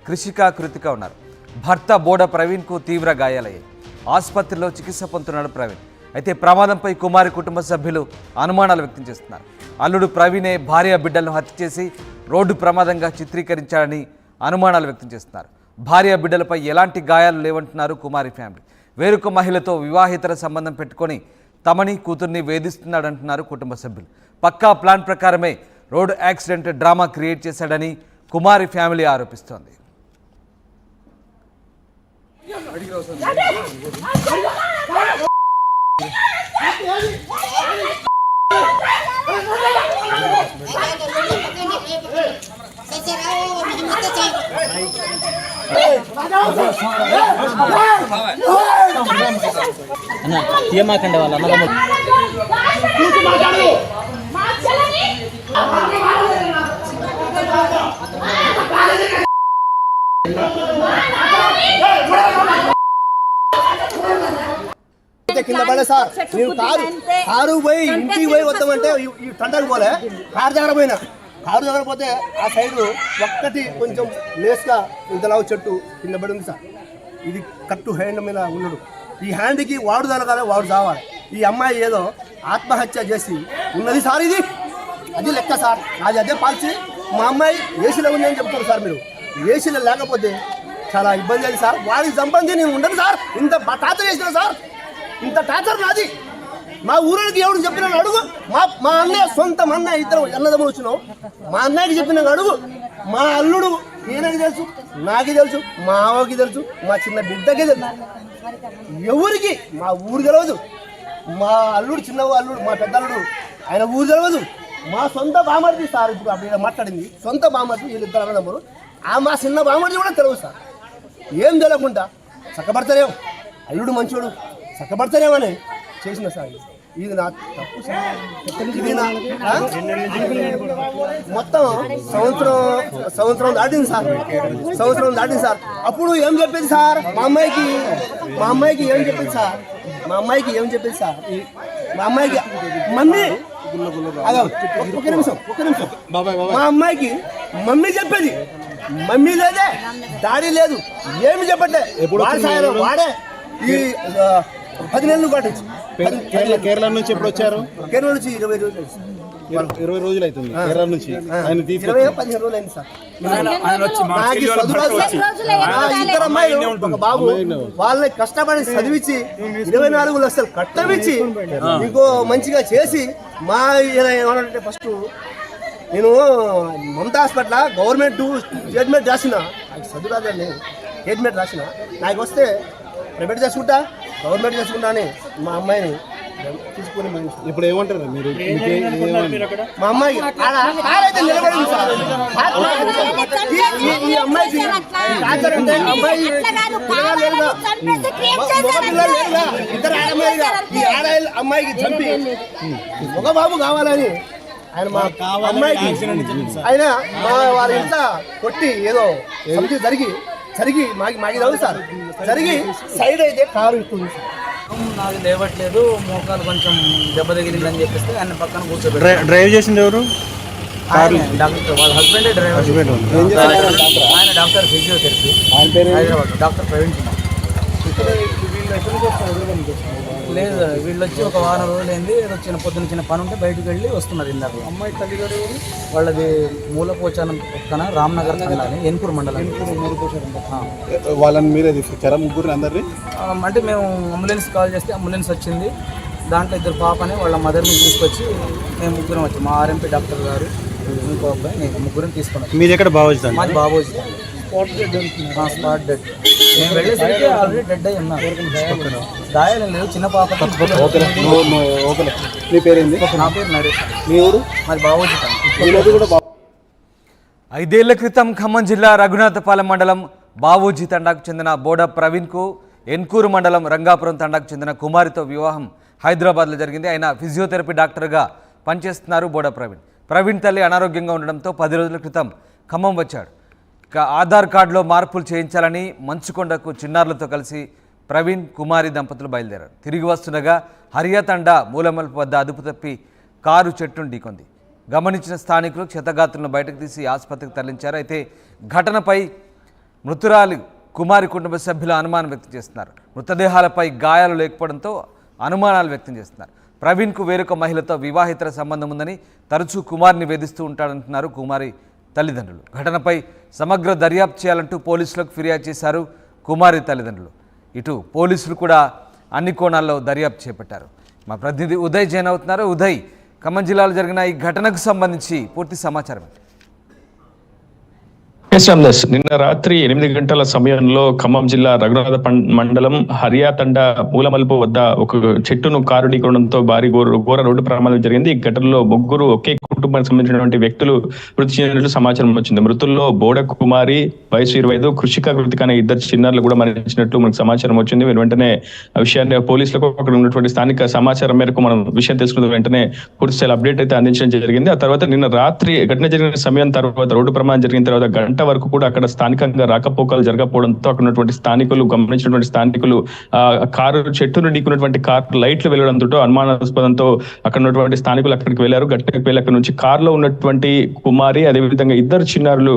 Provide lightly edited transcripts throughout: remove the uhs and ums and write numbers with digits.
కృతిక ఉన్నారు. భర్త బోడ ప్రవీణ్కు తీవ్ర గాయాలయ్యాయి. ఆసుపత్రిలో చికిత్స పొందుతున్నాడు ప్రవీణ్. అయితే ప్రమాదంపై కుమారి కుటుంబ సభ్యులు అనుమానాలు వ్యక్తం చేస్తున్నారు. అల్లుడు ప్రవీణే భార్య బిడ్డలను హత్య చేసి రోడ్డు ప్రమాదంగా చిత్రీకరించాడని అనుమానాలు వ్యక్తం చేస్తున్నారు. భార్య బిడ్డలపై ఎలాంటి గాయాలు లేవంటున్నారు కుమారి ఫ్యామిలీ. వేరొక మహిళతో వివాహేతర సంబంధం పెట్టుకొని తమని కూతుర్ని వేధిస్తున్నాడంటున్నారు కుటుంబ సభ్యులు. పక్కా ప్లాన్ ప్రకారమే రోడ్డు యాక్సిడెంట్ డ్రామా క్రియేట్ చేశాడని కుమారి ఫ్యామిలీ ఆరోపిస్తోంది. తీయమాకండి వాళ్ళ అన్నదమ్ములు కింద పడే సార్. నేను కారు పోయి ఇంటికి పోయి వద్దామంటే ఈ తండకు పోలే, కారు దగ్గర పోయినా. కారు దగ్గర పోతే ఆ సైడు ఒక్కటి కొంచెం లేస్గా ఇంతలావు చెట్టు కింద పడి ఉంది సార్. ఇది కట్టు హ్యాండ్ మీద ఉన్నాడు. ఈ హ్యాండ్కి వాడు తలగాలి, వాడు చావాలి. ఈ అమ్మాయి ఏదో ఆత్మహత్య చేసి ఉన్నది సార్. ఇది అది లెక్క సార్. అది అదే పాల్చి మా అమ్మాయి ఏసీలో ఉందని చెప్తారు సార్. మీరు ఏసీలో లేకపోతే చాలా ఇబ్బంది అయింది సార్. వాడికి సంబంధించి నేను ఉండను సార్. ఇంత టార్చర్ చేసిన సార్, ఇంత టార్చర్ నాది. మా ఊరికి ఎవరు చెప్పిన అడుగు. మా అన్నయ్య సొంత అన్నయ్య, ఇద్దరు అన్నదమ్ములు వచ్చినావు. మా అన్నయ్యకి చెప్పిన అడుగు. మా అల్లుడు ఈయనకి తెలుసు, నాకు తెలుసు, మా ఆవకి తెలుసు, మా చిన్న బిడ్డకి తెలుసు. ఎవరికి మా ఊరు తెలియదు. మా అల్లుడు చిన్న అల్లుడు, మా పెద్ద అల్లుడు ఆయన ఊరు తెలియదు. మా సొంత బామర్ది సార్. ఇప్పుడు అప్పుడు మాట్లాడింది సొంత బామర్ది, వీళ్ళిద్దరు అన్నదమ్ములు. మా చిన్న బామర్ది కూడా తెలియదు సార్. ఏం తెలియకుండా చక్కబడతారేమో, అల్లుడు మంచోడు చక్కబడతారేమని చేసిన సార్. ఇది నా తప్పు సార్. మొత్తం సంవత్సరం దాటింది సార్. సంవత్సరం దాటింది సార్. అప్పుడు ఏం చెప్పింది సార్ మా అమ్మాయికి ఏం చెప్పింది సార్? మా అమ్మాయికి మా అమ్మాయికి మమ్మీ చెప్పేది. మమ్మీ లేదే, డాడీ లేదు, ఏమి చెప్పట్లే. వాడే ఈ 10 నెలలు పాటించి కేరళ నుంచి ఎప్పుడు వచ్చారు? కేరళ నుంచి 20 రోజులు అవుతుంది. కేరళ నుంచి 15 రోజులు అయింది సార్. ఇద్దరు అమ్మాయిలు ఒక బాబు, వాళ్ళని కష్టపడి చదివించి 24 లక్షలు కట్టమిచ్చి ఇంకో మంచిగా చేసి మా ఏమంటే ఫస్ట్ నేను మమతా హాస్పిటల్ గవర్నమెంట్ స్టేట్మెంట్ రాసిన, చదువు రాదని స్టేట్మెంట్ రాసిన. నాకు వస్తే ప్రైవేట్ చేసుకుంటా, గవర్నమెంట్ చేసుకుంటా అని మా అమ్మాయిని తీసుకుని ఇప్పుడు ఏమంటారు మీరు? మా అమ్మాయి అయితే నిలబడింది సార్. ఈ అమ్మాయికి టార్చర్ అంటే అమ్మాయి లేదుగా, పిల్లలు లేదుగా, ఇద్దరు ఆడమ్మాయిగా. ఈ అమ్మాయికి చంపి ఒక బాబు కావాలని ఆయన మా అమ్మాయికి ఆయన వారి ఇంట్లో కొట్టి ఏదో సంథింగ్ జరిగి మాకి రావు సార్. జరిగి సైడ్ అయితే కారు ఇస్తుంది సార్. నాకు లేవట్లేదు, మోకాలు కొంచెం దెబ్బ తగిలిందని చెప్పేస్తే ఆయన పక్కన కూర్చోబెట్టారు. డ్రైవ్ చేసింది ఎవరు? డాక్టర్ వాళ్ళ హస్బెండే డ్రైవర్. ఆయన doctor physiotherapy, Hyderabad doctor Praveen Kumar. లేదు, వీళ్ళు వచ్చి ఒక వారం రోజులైంది. ఏదో చిన్న పని ఉంటే బయటకు వెళ్ళి వస్తున్నారు. ఇందాక అమ్మాయి తల్లిగారు వాళ్ళది మూలపోచానం పక్కన రామ్నగర్ అని ఎన్కూరు మండలం. వాళ్ళని మీరే తీసుకొచ్చారా ముగ్గురు అందరినీ? అంటే మేము అంబులెన్స్ కాల్ చేస్తే అంబులెన్స్ వచ్చింది. దాంట్లో ఇద్దరు పాపని వాళ్ళ మదర్ని తీసుకొచ్చి మేము ముగ్గురం వచ్చాం. మా ఆర్ఎంపీ డాక్టర్ గారు, ఇంకో అబ్బాయి, నేను ముగ్గురం తీసుకున్నాం. మీది ఎక్కడ? బాబోజీ. మాది బాబోజీ. Spot dead. మేము వెళ్ళేసరికి ఆల్రెడీ డెడ్ అయి ఉన్నారు. గాయాలు లేవు, చిన్న పాప. మీ పేరేంది? నా పేరు నరేష్. మీ ఊరు? మాది బాబోజీ. 5 ఏళ్ల క్రితం ఖమ్మం జిల్లా రఘునాథపాలెం మండలం బావోజీ తండాకు చెందిన బోడ ప్రవీణ్కు ఎన్కూరు మండలం రంగాపురం తండాకు చెందిన కుమారితో వివాహం హైదరాబాద్లో జరిగింది. ఆయన ఫిజియోథెరపీ డాక్టర్గా పనిచేస్తున్నారు బోడ ప్రవీణ్ తల్లి అనారోగ్యంగా ఉండడంతో 10 రోజుల క్రితం ఖమ్మం వచ్చాడు. ఆధార్ కార్డులో మార్పులు చేయించాలని మంచుకొండకు చిన్నారులతో కలిసి ప్రవీణ్ కుమారి దంపతులు బయలుదేరారు. తిరిగి వస్తుండగా హరియాతండా మూలమలుపు వద్ద అదుపు తప్పి కారు చెట్టును ఢీకొంది. గమనించిన స్థానికులు క్షతగాత్రులను బయటకు తీసి ఆసుపత్రికి తరలించారు. అయితే ఘటనపై మృతురాలి కుమారి కుటుంబ సభ్యులు అనుమానం వ్యక్తం చేస్తున్నారు. మృతదేహాలపై గాయాలు లేకపోవడంతో అనుమానాలు వ్యక్తం చేస్తున్నారు. ప్రవీణ్కు వేరొక మహిళతో వివాహితర సంబంధం ఉందని, తరచూ కుమార్ని వేధిస్తూ ఉంటాడంటున్నారు కుమారి తల్లిదండ్రులు. ఘటనపై సమగ్ర దర్యాప్తు చేయాలంటూ పోలీసులకు ఫిర్యాదు చేశారు కుమారి తల్లిదండ్రులు. ఇటు పోలీసులు కూడా అన్ని కోణాల్లో దర్యాప్తు చేపట్టారు. మా ప్రతినిధి ఉదయ్ జైన్ అవుతున్నారు. ఉదయ్, ఖమ్మం జిల్లాలో జరిగిన ఈ ఘటనకు సంబంధించి పూర్తి సమాచారం ఏంటి? నిన్న రాత్రి 8 గంటల సమయంలో ఖమ్మం జిల్లా రఘునాథ మండలం హరియాతండ మూలమలుపు వద్ద ఒక చెట్టును కారు ఢీకొనడంతో భారీ ఘోర రోడ్డు ప్రమాదం జరిగింది. ఈ ఘటనలో ముగ్గురు ఒకే కుటుంబానికి సంబంధించినటువంటి వ్యక్తులు మృతి చెందినట్లు సమాచారం వచ్చింది. మృతుల్లో బోడ కుమారి వయసు 25, కృషిక కృతిక అనే 2 చిన్నారులు కూడా మరణించినట్లు మనకు సమాచారం వచ్చింది. వెంటనే ఆ విషయాన్ని పోలీసులకు అక్కడ ఉన్నటువంటి స్థానిక సమాచారం మేరకు మనం విషయం తెలుసుకున్న వెంటనే పూర్తి స్థాయి అప్డేట్ అయితే అందించడం జరిగింది. ఆ తర్వాత నిన్న రాత్రి ఘటన జరిగిన సమయం తర్వాత రోడ్డు ప్రమాదం జరిగిన తర్వాత గంట వరకు కూడా అక్కడ స్థానికంగా రాకపోకలు జరగకపోవడంతో అక్కడ ఉన్నటువంటి స్థానికులు గమనించినటువంటి స్థానికులు కారు చెట్టును ఢీకున్నటువంటి కారు లైట్లు వెళ్లడంతో అనుమానాస్పదంతో అక్కడ ఉన్నటువంటి స్థానికులు అక్కడికి వెళ్లారు. గట్టికి వెళ్ళి అక్కడ నుంచి కారులో ఉన్నటువంటి కుమారి, అదేవిధంగా 2 చిన్నారులు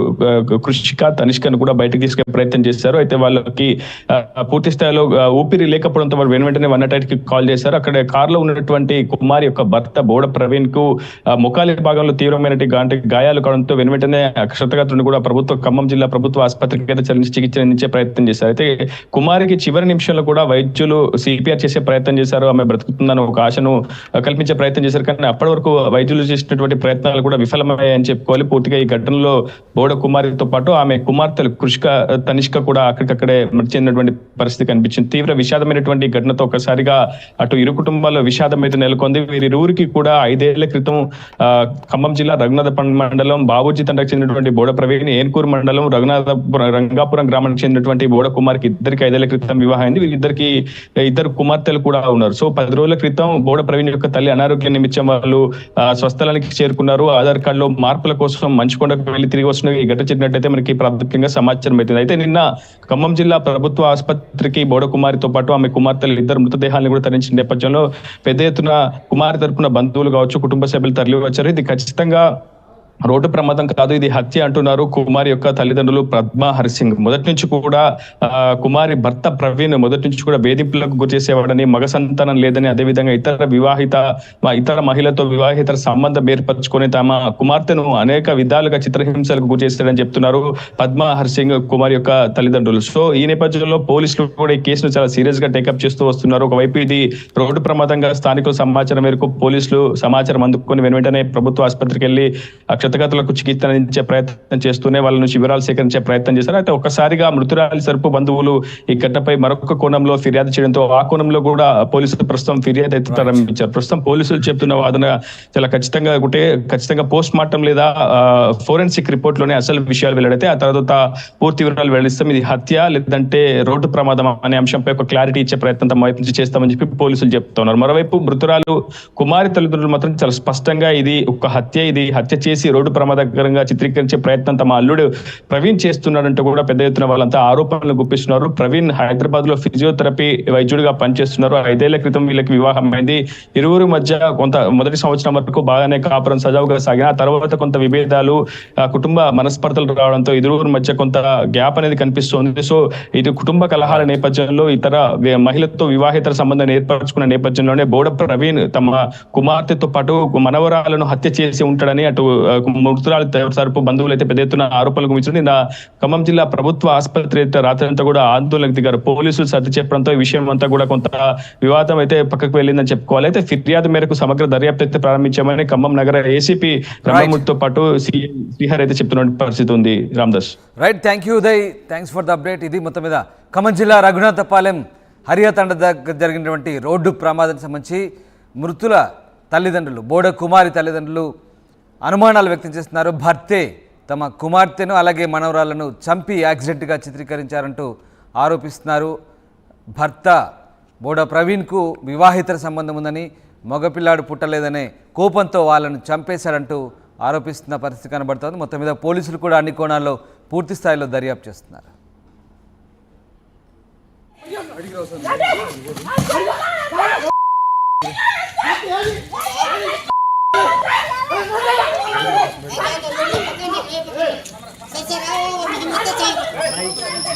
కృషిక, తనిష్కను కూడా బయటకు తీసుకెళ్లే ప్రయత్నం చేశారు. అయితే వాళ్ళకి పూర్తి స్థాయిలో ఊపిరి లేకపోవడంతో వారు వెంటనే 108కి కాల్ చేశారు. అక్కడ కారులో ఉన్నటువంటి కుమారి యొక్క భర్త బోడ ప్రవీణ్ కు ముఖాలి భాగంలో తీవ్రమైన గాయాలు కావడంతో వెంటనే క్షతగాత్రుని కూడా ఖమ్మం జిల్లా ప్రభుత్వ ఆసుపత్రికి అయితే చలించి చికిత్స అందించే ప్రయత్నం చేశారు. అయితే కుమారికి చివరి నిమిషంలో కూడా వైద్యులు సిపిఆర్ చేసే ప్రయత్నం చేశారు. ఆమె బ్రతుకుతుందని ఒక ఆశను కల్పించే ప్రయత్నం చేశారు. కానీ అప్పటి వరకు వైద్యులు చేసినటువంటి ప్రయత్నాలు కూడా విఫలమయ్యాయని చెప్పుకోవాలి. పూర్తిగా ఈ ఘటనలో బోడ కుమారితో పాటు ఆమె కుమార్తెలు కృషిక, తనిష్క కూడా అక్కడికక్కడే మృతి చెందినటువంటి పరిస్థితి కనిపించింది. తీవ్ర విషాదమైనటువంటి ఘటనతో ఒకసారిగా అటు ఇరు కుటుంబాల్లో విషాదం అయితే నెలకొంది. వీరిరువురికి కూడా 5 ఏళ్ల క్రితం ఖమ్మం జిల్లా రఘునాథ మండలం బాబూజీ తండకు చెందినటువంటి బోడ ప్రవీణ్, ఏన్కూరు మండలం రంగాపురం గ్రామానికి చెందినటువంటి బోడ కుమార్కి 5 ఏళ్ల క్రితం వివాహం అయింది. వీళ్ళిద్దరికి 2 కుమార్తెలు కూడా ఉన్నారు. సో 10 రోజుల క్రితం బోడ ప్రవీణ్ యొక్క తల్లి అనారోగ్య నిమిత్తం వాళ్ళు స్వస్థలానికి చేరుకున్నారు. ఆధార్ కార్డులో మార్పుల కోసం మంచుకొండకు వెళ్లి తిరిగి వస్తున్న ఈ ఘటన జరిగినట్టయితే మనకి ప్రాథమికంగా సమాచారం అవుతుంది. అయితే నిన్న ఖమ్మం జిల్లా ప్రభుత్వ ఆసుపత్రికి బోడ కుమారితో పాటు ఆమె కుమార్తెలు 2 మృతదేహాలను కూడా తరలించిన నేపథ్యంలో పెద్ద ఎత్తున కుమారి తరపున బంధువులు కావచ్చు, కుటుంబ సభ్యులు తరలి వచ్చారు. ఇది ఖచ్చితంగా రోడ్డు ప్రమాదం కాదు, ఇది హత్య అంటున్నారు కుమారి యొక్క తల్లిదండ్రులు పద్మ హరిసింగ్. మొదటి నుంచి కూడా కుమారి భర్త ప్రవీణ్ మొదటి నుంచి కూడా వేధింపులకు గురి చేసేవాడని, మగ సంతానం లేదని, అదేవిధంగా ఇతర మహిళతో వివాహిత సంబంధం ఏర్పరచుకొని తమ కుమార్తెను అనేక విధాలుగా చిత్రహింసలకు గురి చేస్తాడని చెప్తున్నారు పద్మ హరిసింగ్ కుమారి యొక్క తల్లిదండ్రులు. సో ఈ నేపథ్యంలో పోలీసులు కూడా ఈ కేసును చాలా సీరియస్ గా టేకప్ చేస్తూ వస్తున్నారు. ఒకవైపు ఇది రోడ్డు ప్రమాదంగా స్థానికుల సమాచారం మేరకు పోలీసులు సమాచారం అందుకుని వెంటనే ప్రభుత్వ ఆసుపత్రికి వెళ్లి క్షతగాతులకు చికిత్స అందించే ప్రయత్నం చేస్తూనే వాళ్ళ నుంచి వివరాలు సేకరించే ప్రయత్నం చేశారు. అయితే ఒక్కసారిగా మృతురాలి సరుపు బంధువులు ఈ ఘటనపై మరొక కోణంలో ఫిర్యాదు చేయడంతో ఆ కోణంలో కూడా పోలీసులు ప్రస్తుతం ఫిర్యాదు అయితే ప్రారంభించారు. ప్రస్తుతం పోలీసులు చెప్తున్న వాదన చాలా ఖచ్చితంగా పోస్ట్ మార్టం లేదా ఫోరెన్సిక్ రిపోర్ట్ లోనే అసలు విషయాలు వెల్లడైతే ఆ తర్వాత పూర్తి వివరాలు వెల్లడిస్తాం. ఇది హత్య లేదంటే రోడ్డు ప్రమాదం అనే అంశంపై ఒక క్లారిటీ ఇచ్చే ప్రయత్నం తమ వైపు నుంచి చేస్తామని చెప్పి పోలీసులు చెప్తున్నారు. మరోవైపు మృతురాలు కుమారి తల్లిదండ్రులు మాత్రం చాలా స్పష్టంగా ఇది ఒక హత్య, ఇది హత్య చేసి రోడ్డు ప్రమాదకరంగా చిత్రీకరించే ప్రయత్నం తమ అల్లుడు ప్రవీణ్ చేస్తున్నాడంటూ కూడా పెద్ద ఎత్తున వాళ్ళంతా ఆరోపణలు గుప్పిస్తున్నారు. ప్రవీణ్ హైదరాబాద్ లో ఫిజియోథెరపీ వైద్యుడిగా పనిచేస్తున్నారు. 5 ఏళ్ల క్రితం వీళ్ళకి వివాహం అయింది. ఇరువురి మధ్య మొదటి సంవత్సరం వరకు బాగానే కాపురం సజావుగా సాగిన ఆ తర్వాత కొంత విభేదాలు, కుటుంబ మనస్పర్ధలు రావడంతో ఇరువురి మధ్య కొంత గ్యాప్ అనేది కనిపిస్తోంది. సో ఇది కుటుంబ కలహాల నేపథ్యంలో ఇతర మహిళతో వివాహితర సంబంధాన్ని ఏర్పరచుకున్న నేపథ్యంలోనే బోడ ప్రవీణ్ తమ కుమార్తెతో పాటు మనవరాలను హత్య చేసి ఉంటాడని అటు మృతురాలి తరపు బంధువులు అయితే పెద్ద ఎత్తున ఆరోపణలకు మించింది. ఖమ్మం జిల్లా ప్రభుత్వ ఆసుపత్రి రాత్రి అంతా కూడా ఆందోళనకు దిగారు. పోలీసులు సర్ది చెప్పడంతో ఈ విషయం అంతా కూడా కొంత వివాదం అయితే పక్కకు వెళ్ళిందని చెప్పుకోవాలి. అయితే ఫిర్యాదు మేరకు సమగ్ర దర్యాప్తు అయితే ప్రారంభించామని ఖమ్మం నగర ఏసీపీ రంగమూర్తితో పాటు శ్రీహరి అయితే చెప్తున్న పరిస్థితి ఉంది. Ramdas. Right, thank you Uday, thanks for the update. ఇది మొత్తం మీద ఖమ్మం జిల్లా రఘునాథపాలెం హరియాతండ దగ్గర జరిగినటువంటి రోడ్డు ప్రమాదానికి సంబంధించి మృతుల తల్లిదండ్రులు బోడ కుమారి తల్లిదండ్రులు అనుమానాలు వ్యక్తం చేస్తున్నారు. భర్తే తమ కుమార్తెను అలాగే మనవరాలను చంపి యాక్సిడెంట్గా చిత్రీకరించారంటూ ఆరోపిస్తున్నారు. భర్త బోడ ప్రవీణ్కు వివాహితర సంబంధం ఉందని, మగపిల్లాడు పుట్టలేదనే కోపంతో వాళ్ళను చంపేశాడంటూ ఆరోపిస్తున్న పరిస్థితి కనబడుతోంది. మొత్తం మీద పోలీసులు కూడా అన్ని కోణాల్లో పూర్తి స్థాయిలో దర్యాప్తు చేస్తున్నారు. Saya